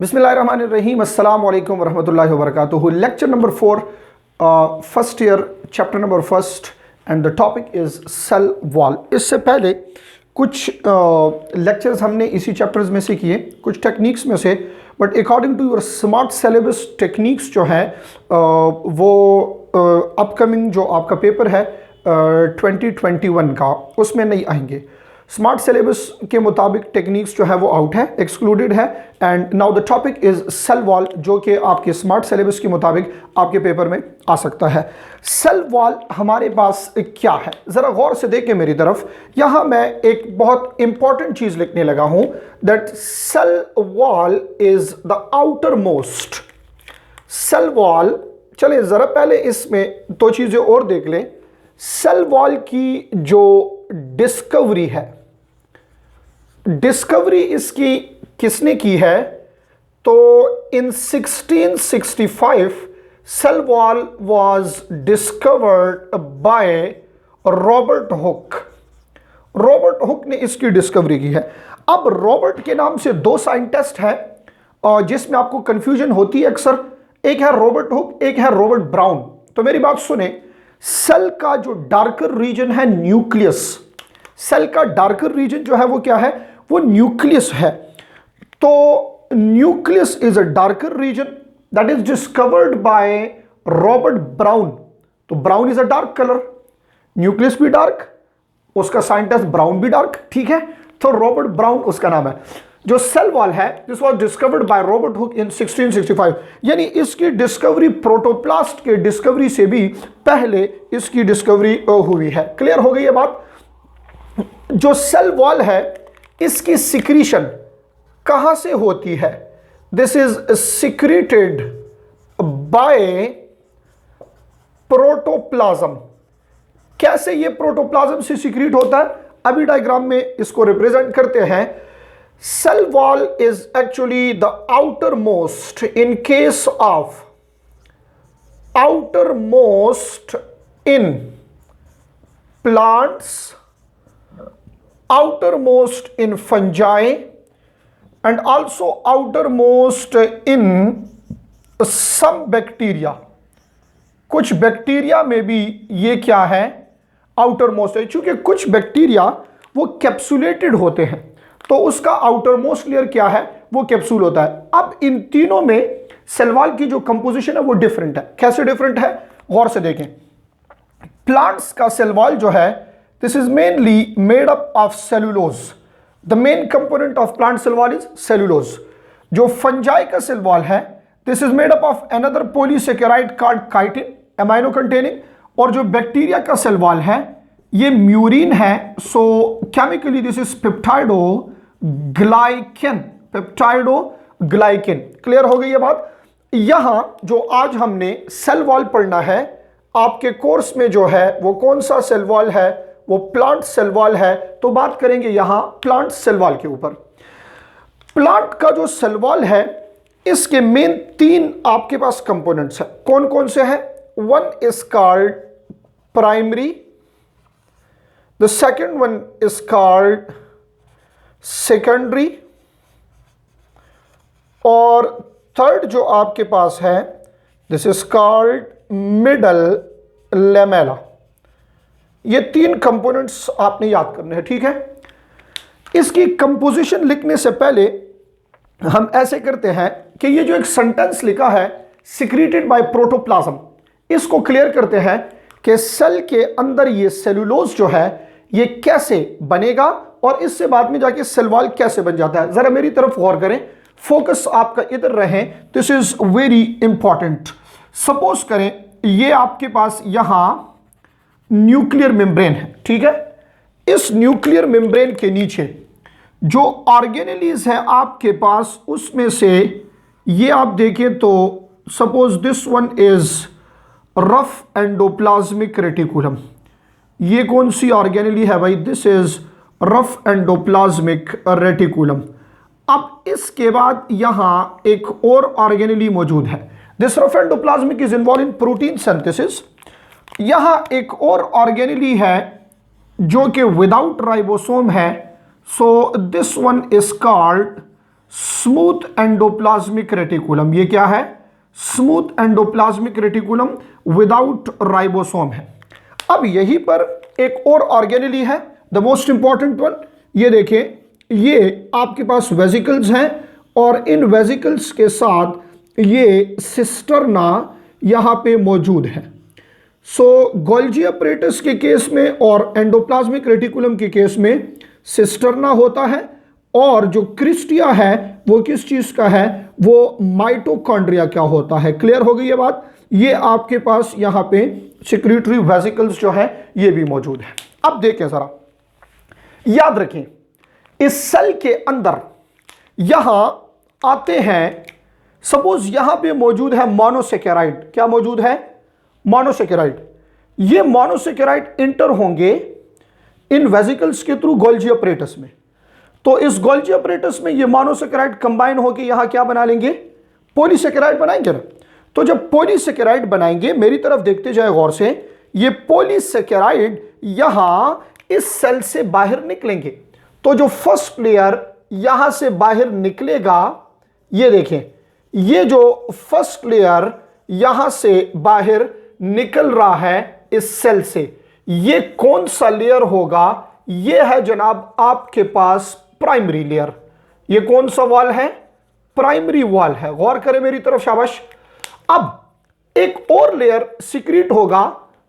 बिस्मिल्लाहिर्रहमानिर्रहीम अस्सलाम वालेकुम वरहमतुल्लाहि वबरकातुहू। Lecture number 4, first year, chapter number first, and the topic is cell wall. इससे पहले कुछ लेक्चर्स हमने इसी चैप्टर्स में से किए, कुछ टेक्निक्स में से, but according to your smart syllabus techniques जो है वो अपकमिंग जो आपका पेपर है 2021 का, उसमें नहीं आएंगे। स्मार्ट सिलेबस के मुताबिक टेक्निक्स जो है वो आउट है, एक्सक्लूडेड है। And now the topic is cell wall, जो कि आपके स्मार्ट सिलेबस के मुताबिक आपके पेपर में आ सकता है। सेल वॉल हमारे पास क्या है, ज़रा गौर से देखें मेरी तरफ। यहाँ मैं एक बहुत इंपॉर्टेंट चीज़ लिखने लगा हूँ, that cell wall is the outermost. Cell wall, चलिए ज़रा पहले इसमें दो चीज़ें और देख लें। सेल वॉल की जो डिस्कवरी है, डिस्कवरी इसकी किसने की है, तो in 1665 cell wall was discovered by Robert Hooke. Robert Hooke ने इसकी डिस्कवरी की है। अब रॉबर्ट के नाम से दो साइंटिस्ट हैं और जिसमें आपको कंफ्यूजन होती है अक्सर, एक है रॉबर्ट हुक, एक है रॉबर्ट ब्राउन। तो मेरी बात सुने, सेल का जो डार्कर रीजन है न्यूक्लियस, सेल का डार्कर रीजन जो है वो क्या है, वो न्यूक्लियस है। तो nucleus is a darker region that is discovered by Robert Brown. तो Brown is a dark colour, nucleus भी डार्क, उसका साइंटिस्ट ब्राउन भी डार्क, ठीक है। तो रॉबर्ट ब्राउन उसका नाम है। जो सेल वॉल है, this was discovered by Robert Hooke in 1665, यानी इसकी डिस्कवरी प्रोटोप्लास्ट के डिस्कवरी से भी पहले इसकी डिस्कवरी हुई है। क्लियर हो गई ये बात। जो सेल वॉल है, इसकी सिक्रीशन कहां से होती है, this is secreted by protoplasm. कैसे ये प्रोटोप्लाज्म से सिक्रीट होता है, अभी डायग्राम में इसको रिप्रेजेंट करते हैं। Cell wall is actually the outermost in case of outermost in plants, outermost in fungi, and also outermost in some bacteria। कुछ बैक्टीरिया में भी ये क्या है, आउटर मोस्ट है। चूंकि कुछ बैक्टीरिया वो कैप्सुलेटेड होते हैं, तो उसका आउटर मोस्ट लेयर क्या है, वो कैप्सूल होता है। अब इन तीनों में सेल वॉल की जो कंपोजिशन है वो डिफरेंट है। कैसे डिफरेंट है, गौर से देखें। प्लांट्स का सेल वॉल जो है, this is mainly made up of cellulose. The main component of plant cell wall is cellulose. जो फंजाई का सेल वॉल है, this is made up of another polysaccharide called chitin, amino containing। और जो bacteria का cell wall है, ये murine है। so chemically this is peptidoglycan, peptidoglycan। Clear हो गई ये बात। यहां जो आज हमने सेल वॉल पढ़ना है आपके कोर्स में, जो है वो कौन सा सेल वॉल है, वो प्लांट सेल वॉल है। तो बात करेंगे यहां प्लांट सेल वॉल के ऊपर। प्लांट का जो सेल वॉल है, इसके मेन तीन आपके पास कंपोनेंट्स हैं। कौन कौन से हैं, one is called primary, the second one is called secondary, और थर्ड जो आपके पास है, this is called middle lamella. ये तीन कंपोनेंट्स आपने याद करने हैं, ठीक है। इसकी कंपोजिशन लिखने से पहले हम ऐसे करते हैं कि ये जो एक सेंटेंस लिखा है, सिक्रीटेड बाय प्रोटोप्लाज्म, इसको क्लियर करते हैं कि सेल के अंदर ये सेलुलोज जो है ये कैसे बनेगा और इससे बाद में जाके सेल वॉल कैसे बन जाता है। जरा मेरी तरफ गौर करें, फोकस आपका इधर रहे, this is very important. Suppose करें ये आपके पास यहां न्यूक्लियर मेम्ब्रेन है, ठीक है। इस न्यूक्लियर मेम्ब्रेन के नीचे जो ऑर्गेनेलीज है आपके पास, उसमें से ये आप देखें तो suppose this one is rough endoplasmic reticulum. ये कौन सी ऑर्गेनेली है भाई, this is rough endoplasmic reticulum. अब इसके बाद यहां एक और ऑर्गेनेली मौजूद है, this rough endoplasmic is involve in protein synthesis. यहां एक और ऑर्गेनेली है जो कि विदाउट राइबोसोम है, so this one is called smooth endoplasmic reticulum. ये क्या है? Smooth endoplasmic reticulum without ribosome है। अब यहीं पर एक और ऑर्गेनेली है, द मोस्ट इंपॉर्टेंट वन। ये देखिए, ये आपके पास वेसिकल्स हैं और इन वेसिकल्स के साथ ये सिस्टर्ना यहां पे मौजूद है। सो गोल्जी अपरेटस के केस में और एंडोप्लाज्मिक रेटिकुलम के केस में सिस्टर्ना होता है, और जो क्रिस्टिया है वो किस चीज का है? वो माइटोकॉन्ड्रिया का होता है। क्लियर हो गई ये बात? ये आपके पास यहां पे सिक्रीटरी वेसिकल्स जो है ये भी मौजूद है। अब देखें जरा, याद रखें, इस सेल के अंदर यहां आते हैं, सपोज यहां पे मौजूद है मोनोसेकेराइड। क्या मौजूद है? मोनोसेकेराइड। ये मोनोसेकेराइड इंटर होंगे इन वेसिकल्स के थ्रू गोल्जी अपरेटस में। तो इस गोल्जी अपरेटस में ये मोनोसेकेराइड कंबाइन होकर यहां क्या बना लेंगे? पॉलीसेकेराइड बनाएंगे ना। तो जब पॉलीसेकेराइड बनाएंगे, मेरी तरफ देखते जाए गौर से, ये पॉलीसेकेराइड यहां इस सेल से बाहर निकलेंगे। तो जो फर्स्ट लेयर यहां से बाहर निकलेगा, ये देखें, ये जो फर्स्ट लेयर यहां से बाहर निकल रहा है इस सेल से, ये कौन सा लेयर होगा? ये है जनाब आपके पास प्राइमरी लेयर। ये कौन सा वॉल है? प्राइमरी वॉल है। गौर करें मेरी तरफ, शाबाश। अब एक और लेयर सिक्रीट होगा,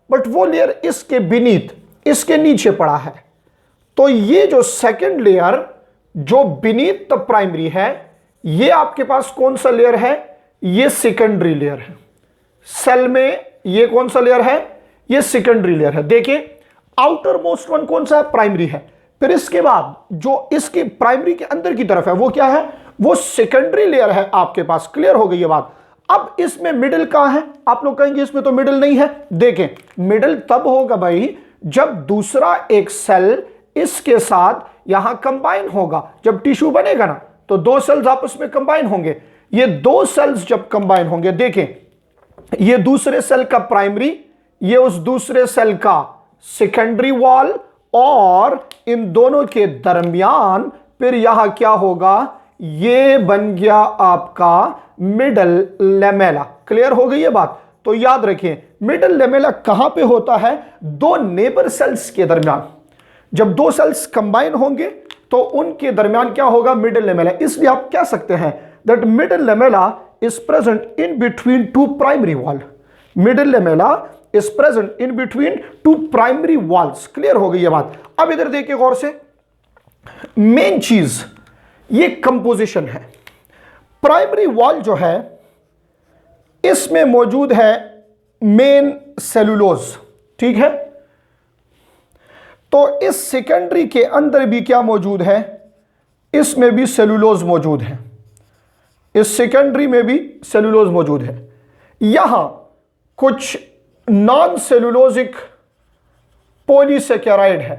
बट वो लेयर इसके बीनीथ, इसके नीचे पड़ा है। तो ये जो सेकंड लेयर जो बीनीथ द प्राइमरी है, ये आपके पास कौन सा लेयर है? ये सेकेंडरी लेयर है। सेल में ये कौन सा लेयर है? ये सेकेंडरी लेयर है। देखिए, आउटर मोस्ट वन कौन सा है? प्राइमरी है। फिर इसके बाद जो इसकी प्राइमरी के अंदर की तरफ है वो क्या है? वो सेकेंडरी लेयर है आपके पास। क्लियर हो गई ये बात? अब इसमें मिडिल कहां है? आप लोग कहेंगे इसमें तो मिडिल नहीं है। देखें, मिडिल तब होगा भाई जब दूसरा एक सेल इसके साथ यहां कंबाइन होगा। जब टिश्यू बनेगा ना, तो दो सेल्स आपस में कंबाइन होंगे। ये दो सेल्स जब कंबाइन होंगे, देखें, ये दूसरे सेल का प्राइमरी, ये उस दूसरे सेल का सेकेंडरी वॉल, और इन दोनों के दरमियान फिर यहां क्या होगा? ये बन गया आपका मिडल लेमेला। क्लियर हो गई ये बात? तो याद रखें, मिडल लेमेला कहां पे होता है? दो नेबर सेल्स के दरमियान। जब दो सेल्स कंबाइन होंगे तो उनके दरमियान क्या होगा? Middle lamella. इसलिए आप कह सकते हैं that middle lamella is present in between two primary wall. Middle lamella is present in between two primary walls. Clear हो गई ये बात? अब इधर देखिए गौर से, मेन चीज ये कंपोजिशन है। प्राइमरी वॉल जो है इसमें मौजूद है मेन सेलुलोज, ठीक है। तो इस सेकेंडरी के अंदर भी क्या मौजूद है? इसमें भी सेलुलोज मौजूद है। इस सेकेंडरी में भी सेलुलोज मौजूद है। यहां कुछ नॉन सेलुलोजिक पॉलीसेकेराइड है।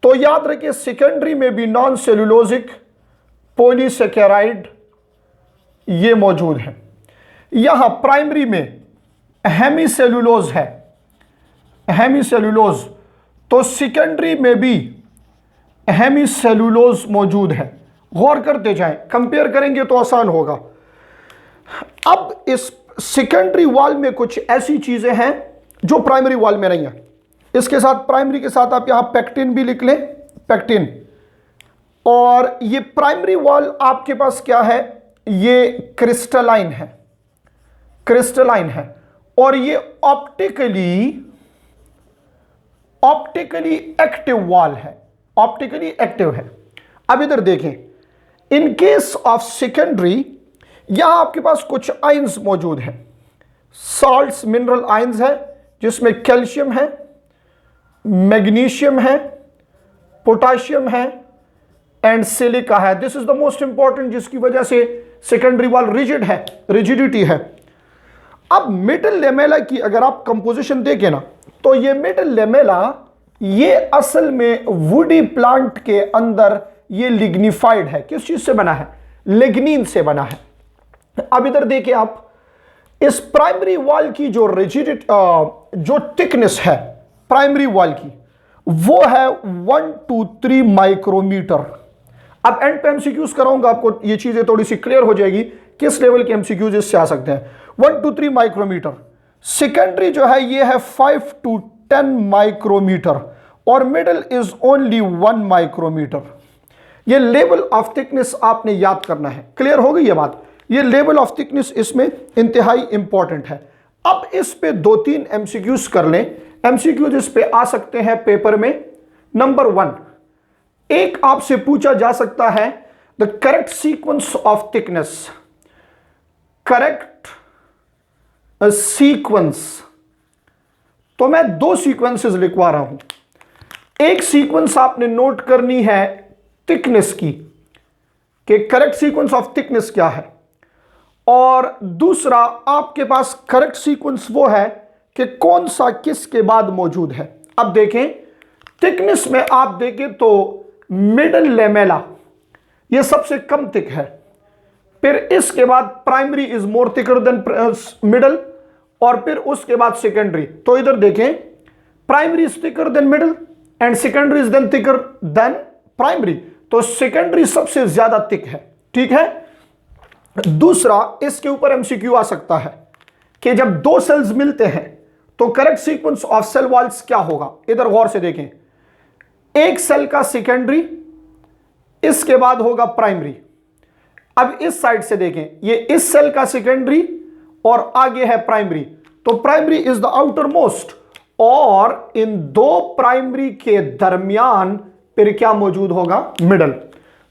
तो याद रखिए, सेकेंडरी में भी नॉन सेलुलोजिक पॉलीसेकेराइड ये मौजूद है। यहां प्राइमरी में हेमीसेलुलोज है, हेमीसेलुलोज। तो सेकेंडरी में भी हेमीसेलुलोज मौजूद है। गौर करते जाएं, कंपेयर करेंगे तो आसान होगा। अब इस सेकेंडरी वॉल में कुछ ऐसी चीजें हैं जो प्राइमरी वॉल में नहीं है। इसके साथ, प्राइमरी के साथ आप यहां पेक्टिन भी लिख लें, पेक्टिन। और ये प्राइमरी वॉल आपके पास क्या है? ये क्रिस्टलाइन है, क्रिस्टलाइन है। और ये ऑप्टिकली एक्टिव वॉल है, ऑप्टिकली एक्टिव है। अब इधर देखें, इन केस ऑफ सेकेंडरी यहां आपके पास कुछ आयंस मौजूद हैं, सॉल्ट्स, मिनरल आयंस है, जिसमें कैल्शियम है, मैग्नीशियम है, पोटाशियम है एंड सिलिका है। This is the most important, जिसकी वजह से सेकेंडरी वॉल रिजिड है, रिजिडिटी है। अब मिडल लेमेला की अगर आप कंपोजिशन देखें ना, तो ये मिडल लेमेला ये असल में वुडी प्लांट के अंदर ये लिग्निफाइड है। किस चीज से बना है? लिग्निन से बना है। अब इधर देखिए आप, इस प्राइमरी वॉल की जो रिजिडिटी, जो थिकनेस है प्राइमरी वॉल की, वो है 1 to 3 माइक्रोमीटर। अब एंड पे एमसीक्यूज कराऊंगा, आपको ये चीजें थोड़ी सी क्लियर हो जाएगी किस लेवल के एमसीक्यूज इससे आ सकते हैं। 1 to 3 माइक्रोमीटर। सेकेंडरी जो है ये है 5 to 10 माइक्रोमीटर और मिडल इज ओनली 1 माइक्रोमीटर। ये लेवल ऑफ थिकनेस आपने याद करना है। क्लियर हो गई ये बात? ये लेवल ऑफ थिकनेस इसमें इंतहाई इंपॉर्टेंट है। अब इस पे 2-3 एमसीक्यूज कर लें। एमसीक्यूज इस पे आ सकते हैं पेपर में। नंबर 1, एक आपसे पूछा जा सकता है the correct sequence of thickness. Correct sequence, तो मैं 2 सीक्वेंसेस लिखवा रहा हूं। एक सीक्वेंस आपने नोट करनी है थिकनेस की, कि करेक्ट सीक्वेंस ऑफ थिकनेस क्या है, और दूसरा आपके पास करेक्ट सीक्वेंस वो है कि कौन सा किसके बाद मौजूद है। अब देखें, थिकनेस में आप देखें तो मिडल लेमेला ये सबसे कम थिक है, फिर इसके बाद primary is more thicker than middle, और फिर उसके बाद सेकेंडरी। तो इधर देखें, primary is thicker than middle and secondary is then thicker than primary, तो सेकेंडरी सबसे ज्यादा थिक है। ठीक है। दूसरा, इसके ऊपर एमसीक्यू आ सकता है कि जब 2 सेल्स मिलते हैं तो correct sequence of cell walls क्या होगा। इधर गौर से देखें, एक सेल का सेकेंडरी, इसके बाद होगा प्राइमरी। अब इस साइड से देखें, ये इस सेल का सेकेंडरी और आगे है प्राइमरी, तो primary is the outermost, और इन 2 प्राइमरी के दरमियान फिर क्या मौजूद होगा, मिडल।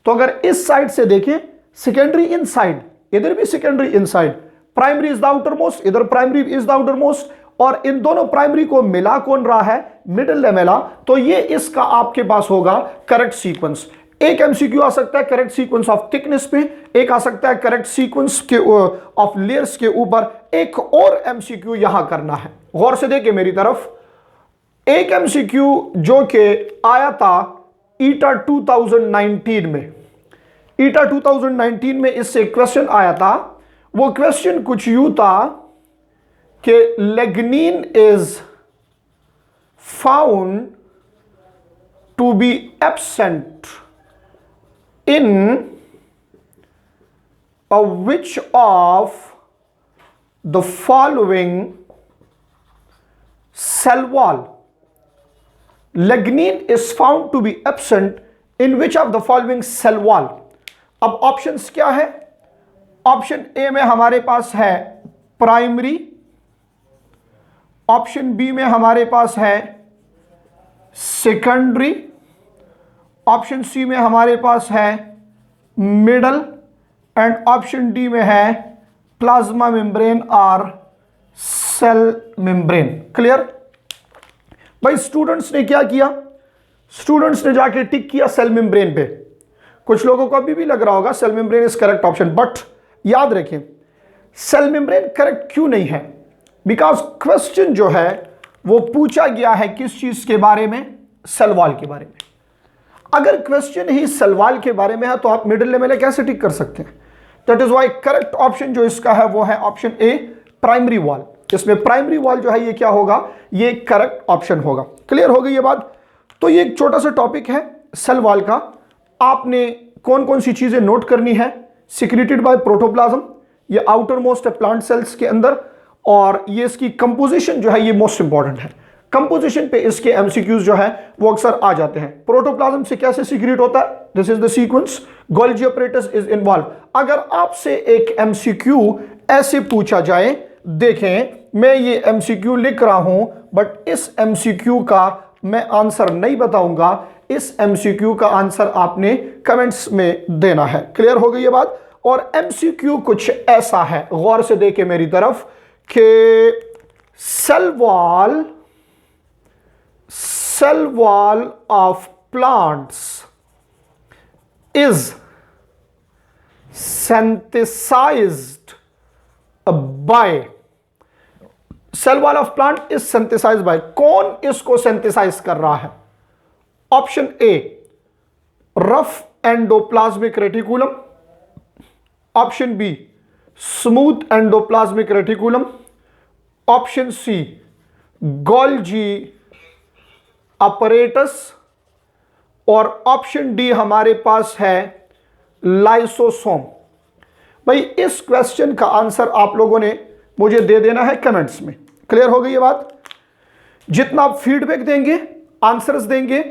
तो अगर इस साइड से देखें, सेकेंडरी इनसाइड, इधर भी secondary inside, primary is the outermost, इधर primary is the outermost, और इन दोनों प्राइमरी को मिला कौन रहा है, मिडल लेमेला। तो ये इसका आपके पास होगा करेक्ट सीक्वेंस। एक एमसीक्यू आ सकता है करेक्ट सीक्वेंस ऑफ थिकनेस पे, एक आ सकता है करेक्ट सीक्वेंस के ऑफ लेयर्स के ऊपर, एक और एमसीक्यू यहां करना है। गौर से देखिए मेरी तरफ, एक एमसीक्यू जो कि आया था ईटा 2019 में, ईटा 2019 में इससे क्वेश्चन आया था। वो क्वेश्चन कुछ यूं था कि lignin is found to be absent in which of the following cell wall? Lignin is found to be absent in which of the following cell wall? अब ऑप्शंस क्या है? ऑप्शन ए में हमारे पास है प्राइमरी, ऑप्शन बी में हमारे पास है सेकेंडरी, ऑप्शन सी में हमारे पास है मिडल, एंड ऑप्शन डी में है प्लाज्मा मेम्ब्रेन और सेल मेम्ब्रेन। क्लियर? भाई स्टूडेंट्स ने क्या किया, स्टूडेंट्स ने जाके टिक किया सेल मेम्ब्रेन पे। कुछ लोगों को अभी भी लग रहा होगा cell membrane is correct option, but याद रखें सेल मेम्ब्रेन करेक्ट क्यों नहीं है, बिकॉज क्वेश्चन जो है वो पूछा गया है किस चीज के बारे में, सेल वॉल के बारे में। अगर क्वेश्चन ही सेल वॉल के बारे में है तो आप मिडिल लेवल कैसे टिक कर सकते हैं। That is why correct option जो इसका है वो है ऑप्शन ए, प्राइमरी वॉल। इसमें प्राइमरी वॉल जो है ये क्या होगा, ये करेक्ट ऑप्शन होगा। क्लियर हो गई ये बात? तो ये एक छोटा सा टॉपिक है सेल वॉल का। आपने कौन कौन सी चीजें नोट करनी है, सिक्रीटेड बाय प्रोटोप्लाज्म, ये आउटर मोस्ट है प्लांट सेल्स के अंदर, और ये इसकी कंपोजिशन जो है ये मोस्ट इंपॉर्टेंट है। कंपोजिशन पे इसके एमसीक्यूज जो है वो अक्सर आ जाते हैं। प्रोटोप्लाज्म से कैसे सीक्रेट होता है, this is the sequence, Golgi apparatus is involve. अगर आपसे एक एमसीक्यू ऐसे पूछा जाए, देखें मैं ये एमसीक्यू लिख रहा हूं बट इस एमसीक्यू का मैं आंसर नहीं बताऊंगा, इस एमसीक्यू का आंसर आपने कमेंट्स में देना है। क्लियर हो गई ये बात? और एमसीक्यू कुछ ऐसा है, गौर से देखे मेरी तरफ, कि cell wall of plants is synthesized by, cell wall of plant is synthesized by, कौन इसको synthesize कर रहा है? Option A rough endoplasmic reticulum, option B smooth endoplasmic reticulum, option C Golgi apparatus, और ऑप्शन डी हमारे पास है lysosome. भाई इस क्वेश्चन का आंसर आप लोगों ने मुझे दे देना है कमेंट्स में। क्लियर हो गई ये बात? जितना आप फीडबैक देंगे, आंसर्स देंगे,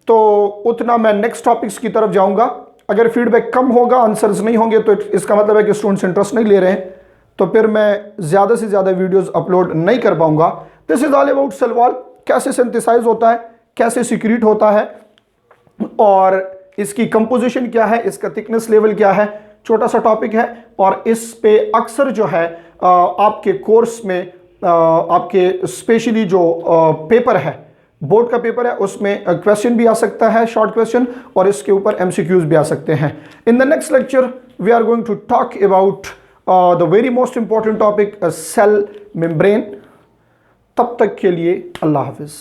तो उतना मैं नेक्स्ट टॉपिक्स की तरफ जाऊंगा। अगर फीडबैक कम होगा, आंसर्स नहीं होंगे, तो इसका मतलब है कि स्टूडेंट्स इंटरेस्ट नहीं ले रहे हैं, तो फिर मैं ज़्यादा से ज़्यादा वीडियोस अपलोड नहीं कर पाऊंगा। This is all about cell wall, कैसे सिंथेसाइज होता है, कैसे सीक्रेट होता है, और इसकी कंपोजिशन क्या है, इसका थिकनेस लेवल क्या है। छोटा सा टॉपिक है, और इस पे अक्सर जो है आपके कोर्स में आपके स्पेशली जो पेपर है, बोर्ड का पेपर है, उसमें क्वेश्चन भी आ सकता है, शॉर्ट क्वेश्चन, और इसके ऊपर एमसीक्यूज भी आ सकते हैं। In the next lecture we are going to talk about the very most important topic, cell membrane. तब तक के लिए अल्लाह हाफिज़।